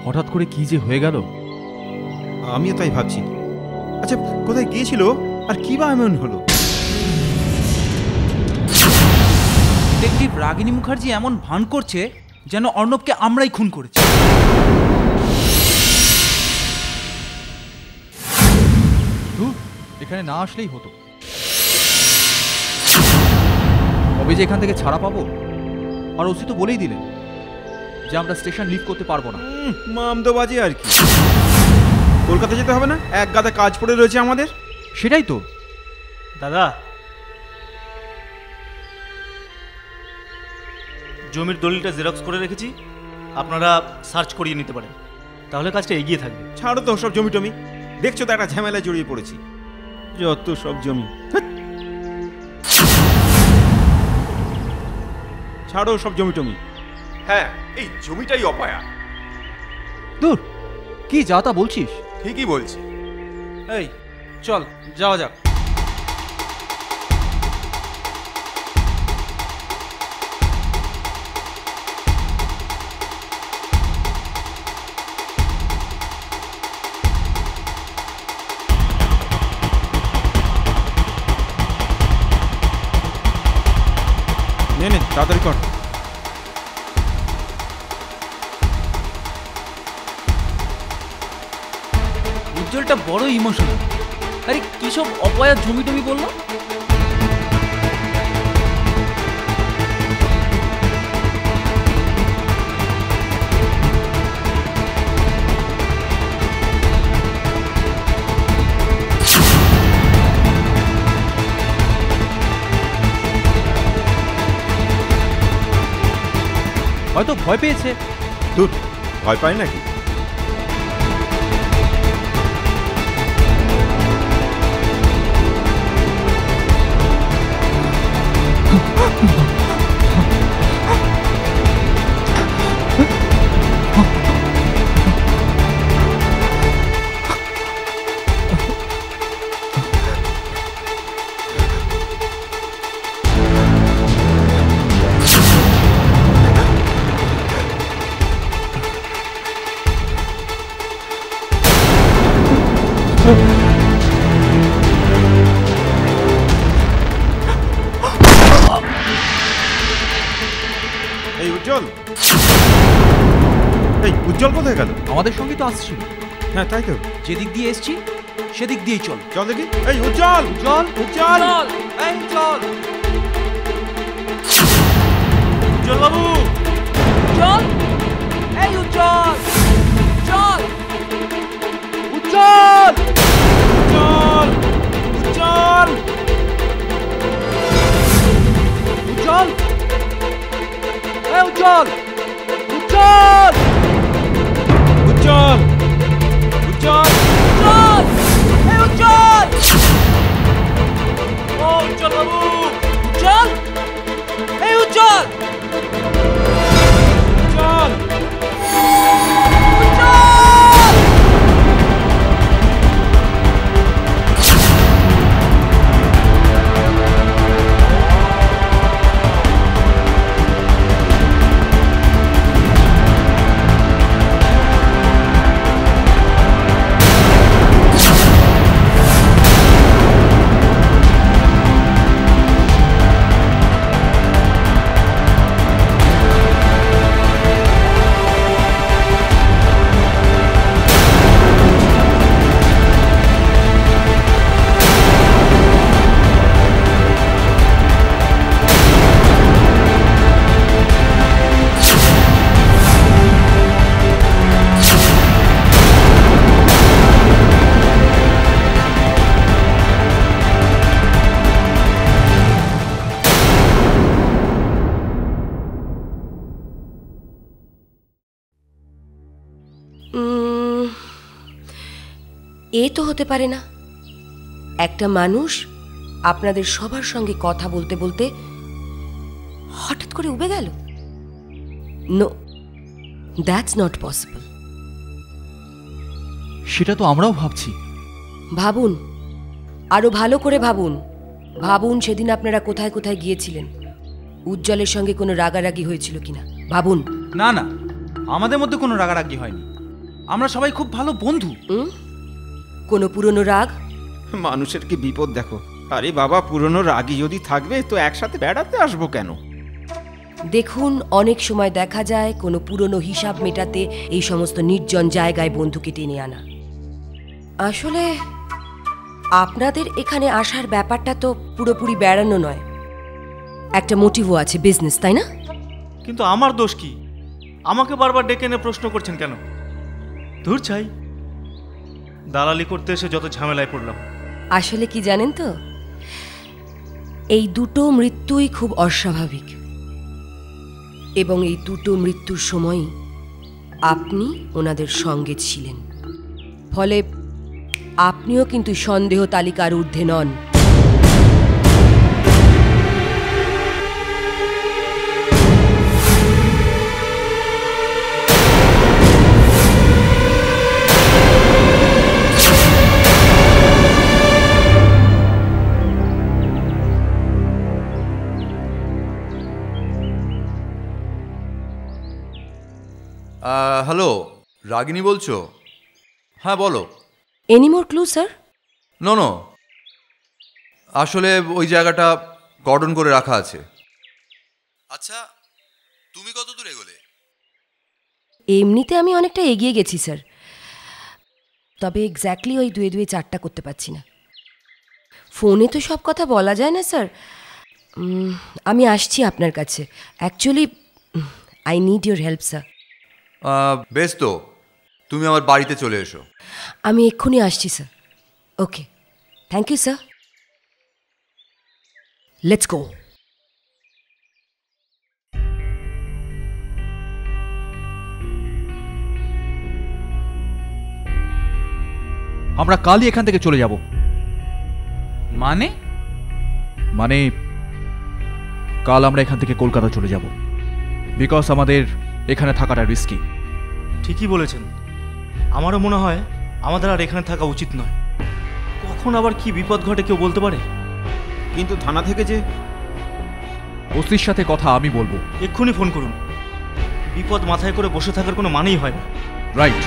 হঠাৎ করে কি যে হয়ে গেল আমিও তাই ভাবছি। আচ্ছা, কোথায় গিয়েছিল আর কি বা এমন হলো? ডিটেকটিভ রাগিনী মুখার্জি এমন ভান করছে যেন অর্ণবকে আমরাই খুন করেছি। এখানে না আসলেই হতো। কবে যে এখান থেকে ছাড়া পাবো। আর ওসি তো বলেই দিলেন যে আমরা স্টেশন লিভ করতে পারবো না। মামদোবাজি আর কি। কলকাতা যেতে হবে না? এক গাদা কাজ পড়ে রয়েছে আমাদের। সেটাই তো। দাদা, জমির দলিলটা জেরক্স করে রেখেছি, আপনারা সার্চ করিয়ে নিতে পারেন, তাহলে কাজটা এগিয়ে থাকবে। ছাড়ো তো সব জমি টমি, দেখছো তো একটা ঝামেলায় জড়িয়ে পড়েছি। যত সব জমি, ছাড়ো সব জমি টমি। হ্যাঁ, এই জমিটাই অপায়া। দূর, কি যা তা বলছিস? ঠিকই বলছি। এই চল যাওয়া যাক। নে নে তাড়াতাড়ি কর। উজ্জ্বলটা বড় ইমোশনাল। আরে কি সব অপয়ার জমি টমি বললো? হয়তো ভয় পেয়েছে। দূর, ভয় পাই নাকি? এই উজ্জ্বল, এই উজ্জ্বল কোথায় গেল? আমাদের সঙ্গে তো আসছিল। হ্যাঁ তাই তো, যেদিক দিয়ে এসছি সেদিক দিয়েই চল। চল দেখি। এই উজ্জ্বল, উজ্জ্বল, উজ্জ্বল, এই চল উজ্জ্বল বাবু, চল, এই উজ্জ্বল, চল উজ্জ্বল, উজ্জ্বল, উজ্জ্বল, উজ্জ্বল, এই উজ্জ্বল, উজ্জ্বল, উজ্জ্বল, উজ্জ্বল, চল, এই উজ্জ্বল, ও উজ্জ্বল বাবু, চল, এই উজ্জ্বল, উজ্জ্বল। এ তো হতে পারে না। একটা মানুষ আপনাদের সবার সঙ্গে কথা বলতে বলতে হঠাৎ করে উবে গেল। No, that's not possible. সেটা তো আমরাও ভাবছি। ভাবুন, আরো ভালো করে ভাবুন। ভাবুন সেদিন আপনারা কোথায় কোথায় গিয়েছিলেন, উজ্জ্বলের সঙ্গে কোনো রাগারাগি হয়েছিল কিনা ভাবুন। না না, আমাদের মধ্যে কোনো রাগারাগি হয়নি। আমরা সবাই খুব ভালো বন্ধু। কোনো পুরনো রাগ? মানুষের কি বিপদ দেখো। আরে বাবা, পুরনো রাগী যদি থাকবে তো একসাথে বেড়াতে আসবো কেন? দেখুন, অনেক সময় দেখা যায় কোনো পুরনো হিসাব মেটাতে এই সমস্ত নির্জন জায়গায় বন্ধুকে টেনে আনা। আসলে আপনাদের এখানে আসার ব্যাপারটা তো পুরোপুরি বেড়ানো নয়, একটা মোটিভও আছে, বিজনেস, তাই না? কিন্তু আমার দোষ কি? আমাকে বারবার ডেকে এনে প্রশ্ন করছেন কেন? ধুর চাই, দালালি করতে এসে যত ঝামেলায় পড়লাম। আসলে কি জানেন তো, এই দুটো মৃত্যুই খুব অস্বাভাবিক, এবং এই দুটো মৃত্যুর সময় আপনি ওনাদের সঙ্গে ছিলেন, ফলে আপনিও কিন্তু সন্দেহ তালিকার ঊর্ধ্বে নন। হ্যালো, রাগিনী বলছো? হ্যাঁ বলো। Any more clue sir? No, আসলে ওই জায়গাটা কর্ডন করে রাখা আছে। আচ্ছা, তুমি কত দূর এগোলে? এমনিতে আমি অনেকটা এগিয়ে গেছি স্যার, তবে এক্স্যাক্টলি ওই 2-4টা করতে পারছি না। ফোনে তো সব কথা বলা যায় না স্যার। আমি আসছি আপনার কাছে। Actually I need your help sir. বেশ, তো তুমি আমার বাড়িতে চলে এসো। আমি এক্ষুনি আসছি sir. Okay, thank you sir. Let's go. আমরা কালই এখান থেকে চলে যাব। মানে? মানে কাল আমরা এখান থেকে কলকাতা চলে যাব, বিকজ আমাদের এখানে থাকাটা রিস্কি। ঠিকই বলেছেন, আমারও মনে হয় আমাদের আর এখানে থাকা উচিত নয়। কখন আবার কি বিপদ ঘটে কেউ বলতে পারে। কিন্তু থানা থেকে যে ওসির সাথে কথা আমি বলবো। এক্ষুনি ফোন করুন। বিপদ মাথায় করে বসে থাকার কোনো মানেই হয় না। রাইট।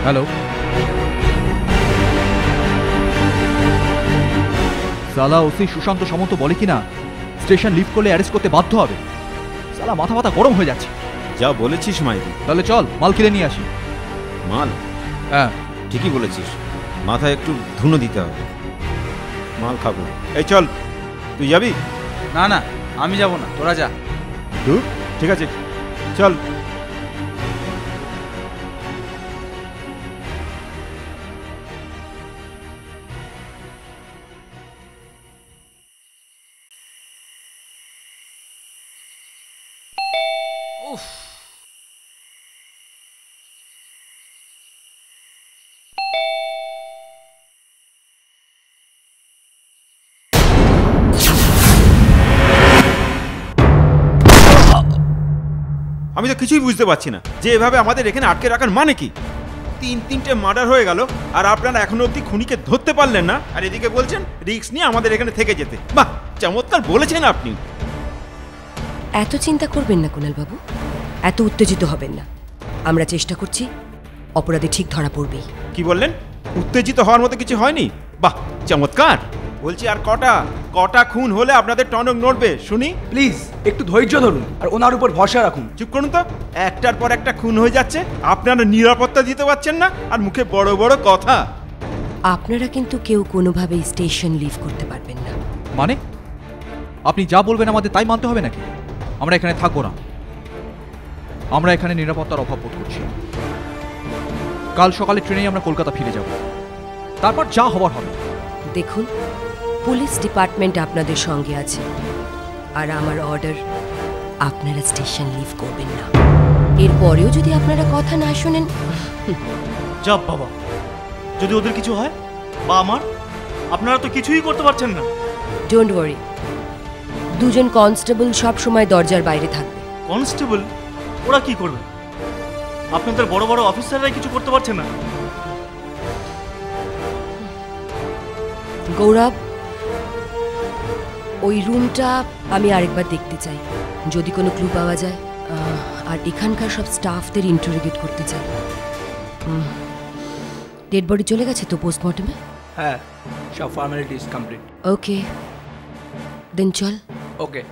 হ্যালো, সালা ওসি সুশান্ত সামন্ত বলে কিনা স্টেশন লিভ করলে অ্যারেস্ট করতে বাধ্য হবে। সালা মাথা মাথা গরম হয়ে যাচ্ছে। যা বলেছিস মাইদি। তাহলে চল মাল কিনে নিয়ে আসি। মাল? হ্যাঁ ঠিকই বলেছিস, মাথায় একটু ধুনো দিতে হবে। মাল খাবো। এই চল, তুই যাবি? না না, আমি যাব না, তোরা যা। ঠিক আছে, চল। আমি তো কিছুই বুঝতে পারছি না যে এভাবে আমাদের এখানে আটকে রাখার মানে কি। 3-3টে মার্ডার হয়ে গেল আর আপনারা এখনো অবধি খুনিকে ধরতে পারলেন না, আর এদিকে বলছেন রিস্ক নিয়ে আমাদের এখানে থেকে যেতে। বাহ, চমৎকার বলেছেন আপনি। এত চিন্তা করবেন না কুণাল বাবু, এত উত্তেজিত হবেন না। আমরা চেষ্টা করছি, অপরাধী ঠিক ধরা পড়বেই। কি বললেন? উত্তেজিত হওয়ার মতো কিছু হয়নি? বাহ, চমৎকার। বলছি আর কটা খুন হলে আপনাদের টনক নড়বে শুনি? প্লিজ একটু ধৈর্য ধরুন আর ওনার উপর ভরসা রাখুন। চুপ করুন তো, একটার পর একটা খুন হয়ে যাচ্ছে, আপনারা নিরাপত্তা দিতে পারছেন না, আর মুখে বড় বড় কথা। আপনারা কিন্তু কেউ কোনোভাবেই স্টেশন লিভ করতে পারবেন না। মানে আপনি যা বলবেন আমাদের তাই মানতে হবে নাকি? আমরা এখানে থাকবো না। আমরা এখানে নিরাপত্তার অভাব বোধ করছি। কাল সকালে ট্রেনেই আমরা কলকাতা ফিরে যাব, তারপর যা হবার হবে। দেখুন, পুলিশ ডিপার্টমেন্ট আপনাদের সঙ্গে আছে, আর আমার অর্ডার আপনারা স্টেশন লিভ করবেন না। এরপরেও যদি আপনারা কথা না শোনেন, যাব বাবা, যদি ওদের কিছু হয় বা আমার, আপনারা তো কিছুই করতে পারছেন না। ডোন্ট ওয়ারি, দুজন কনস্টেবল সব সময় দরজার বাইরে থাকবে। কনস্টেবল? ওরা কি করবে? আপনাদের বড় বড় অফিসাররাই কিছু করতে পারছে না। গৌরব, ওই রুমটা আমি আরেকবার দেখতে চাই, যদি কোনো ক্লু পাওয়া যায়। আর এখানকার সব স্টাফদের ইন্টারোগেট করতে চাই। ডেড বডি চলে গেছে তো পোস্টমর্টমে? হ্যাঁ, সব ফর্মালিটিস কমপ্লিট। ওকে, দেন চল। Okay,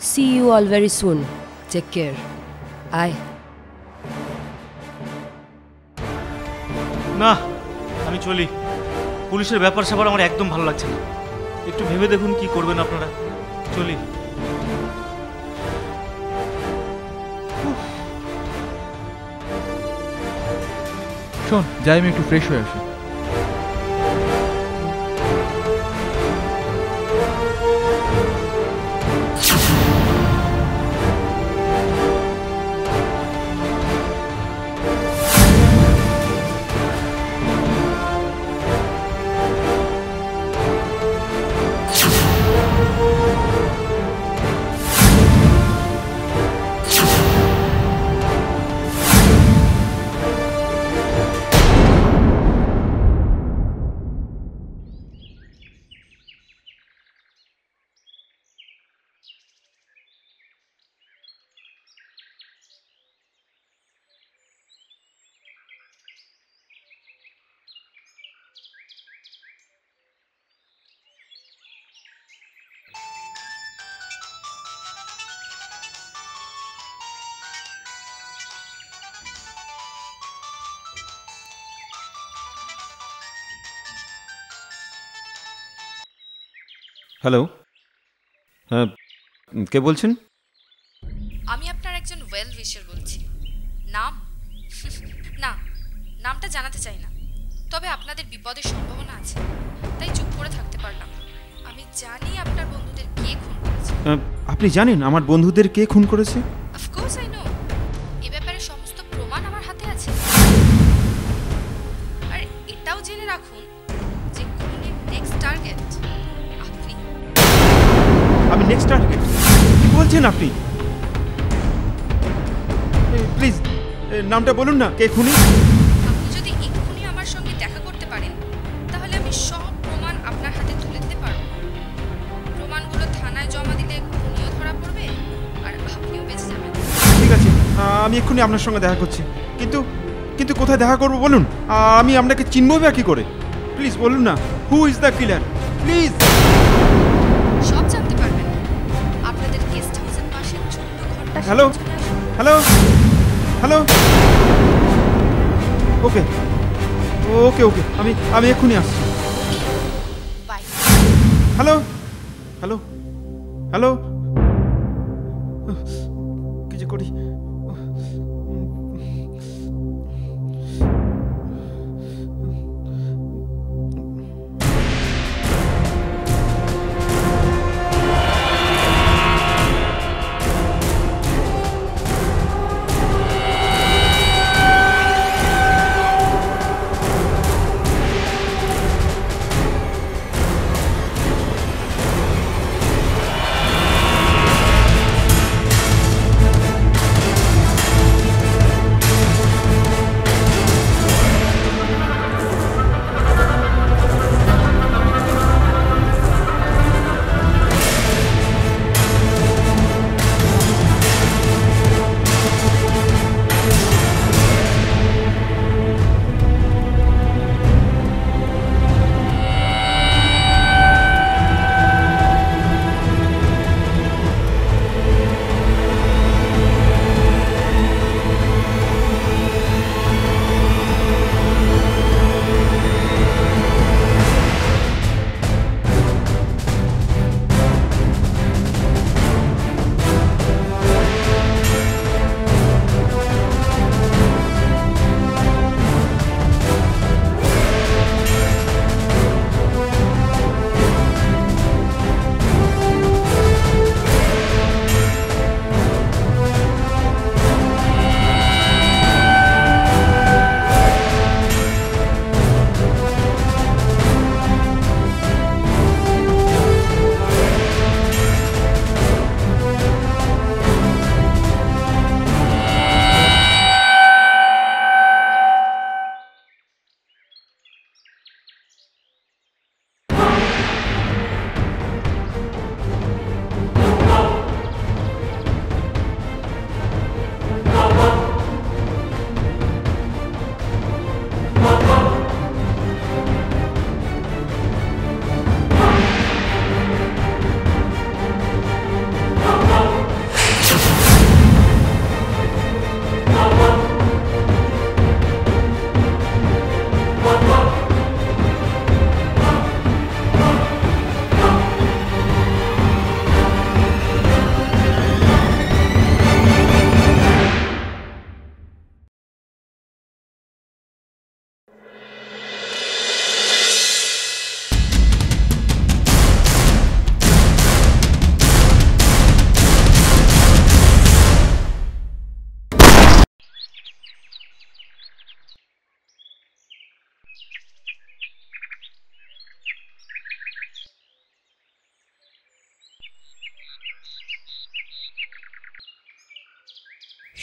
see you all very soon. Take care. আয়। না, আমি চলি। পুলিশের ব্যাপার স্যাপার আমার একদম ভালো লাগছে না। একটু ভেবে দেখুন কি করবেন আপনারা। চলি। শোন, যাই আমি একটু ফ্রেশ হয়ে আসি। হ্যালো, হ্যাঁ, কে বলছেন? আমি আপনার একজন ওয়েল উইশার বলছি। নাম? না, নামটা জানাতে চাই না, তবে আপনাদের বিপদের সম্ভাবনা আছে, তাই চুপ করে থাকতে পারলাম। আমি জানি আপনার বন্ধুদের কে খুন করেছে। আপনি জানেন আমার বন্ধুদের কে খুন করেছে? Of course I know. এ ব্যাপারে সমস্ত প্রমাণ আমার হাতে আছে। আর এটাও জেনে রাখুন যে খুনের নেক্সট টার্গেট আপনি। আমি নেক্সট টার্গেট? কি বলছেন আপনি? প্লিজ নামটা বলুন না, কে খুনি? আপনি যদি এক্ষুনি আমার সঙ্গে দেখা করতে পারেন তাহলে আমি সব প্রমাণ আপনার হাতে তুলে দিতে পারব। প্রমাণগুলো থানায় জমা দিলে খুনিও ধরা পড়বে আর আপনিও বেঁচে যাবেন। ঠিক আছে, আমি এক্ষুনি আপনার সঙ্গে দেখা করছি। কিন্তু কিন্তু কোথায় দেখা করব বলুন? আমি আপনাকে চিনবই বা কি করে? প্লিজ বলুন না, who is the killer? Please. সব জানতে পারবেন আপনাদের গেস্ট হাউসের পাশে 14 ঘন্টা। হ্যালো হ্যালো হ্যালো, ওকে ওকে ওকে, আমি এক্ষুনি আসছি। বাই। হ্যালো হ্যালো হ্যালো, কি যে করি?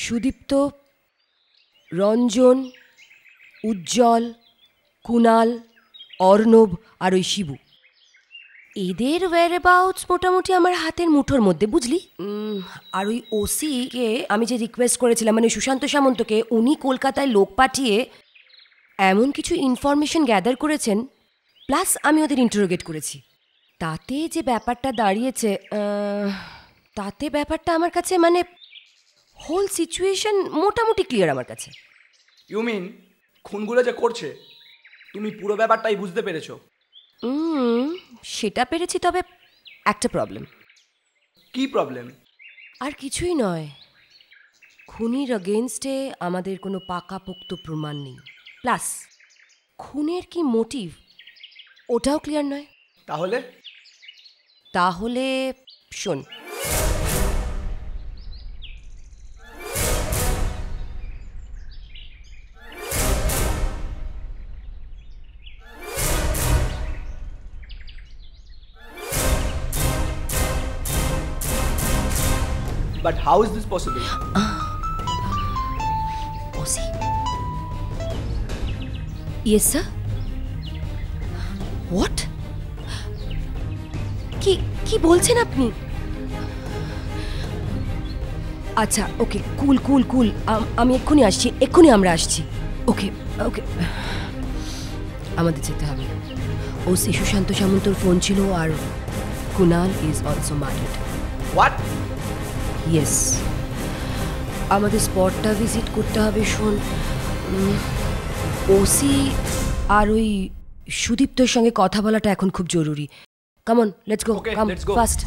সুদীপ্ত, রঞ্জন, উজ্জ্বল, কুনাল, অর্ণব আর ওই শিবু, এদের ওয়্যারঅ্যাবাউটস মোটামুটি আমার হাতের মুঠোর মধ্যে, বুঝলি? আর ওই ওসিকে আমি যে রিকোয়েস্ট করেছিলাম, মানে সুশান্ত সামন্তকে, উনি কলকাতায় লোক পাঠিয়ে এমন কিছু ইনফরমেশন গ্যাদার করেছেন, প্লাস আমি ওদের ইন্টারোগেট করেছি। তাতে যে ব্যাপারটা দাঁড়িয়েছে, তাতে ব্যাপারটা আমার কাছে মানে হোল সিচুয়েশন মোটামুটি ক্লিয়ার আমার কাছে। ইউ মিন খুনগুলো যে করছে তুমি পুরো ব্যাপারটাই বুঝতে পেরেছো? সেটা পেরেছি, তবে একটা প্রবলেম। কি প্রবলেম? আর কিছুই নয়, খুনির অগেনস্টে আমাদের কোনো পাকাপোক্ত প্রমাণ নেই, প্লাস খুনের কি মোটিভ ওটাও ক্লিয়ার নয়। তাহলে তাহলে শোন, but how is this possible? OC, yes sir. What? কি কি বলছেন আপনি? আচ্ছা, ওকে, কুল কুল কুল, আমি এক্ষুনি আসছি, এক্ষুনি আমরা আসছি। ওকে ওকে, আমাদের যেতে হবে। ওসি সুশান্ত সামন্তর ফোন ছিল, আর Kunal is also murdered. What? Yes, আমাদের স্পটটা ভিজিট করতে হবে। শোন, ওসি আর ওই সুদীপ্তর সঙ্গে কথা বলাটা এখন খুব জরুরি। Come on, let's go, Okay, come let's go. Fast.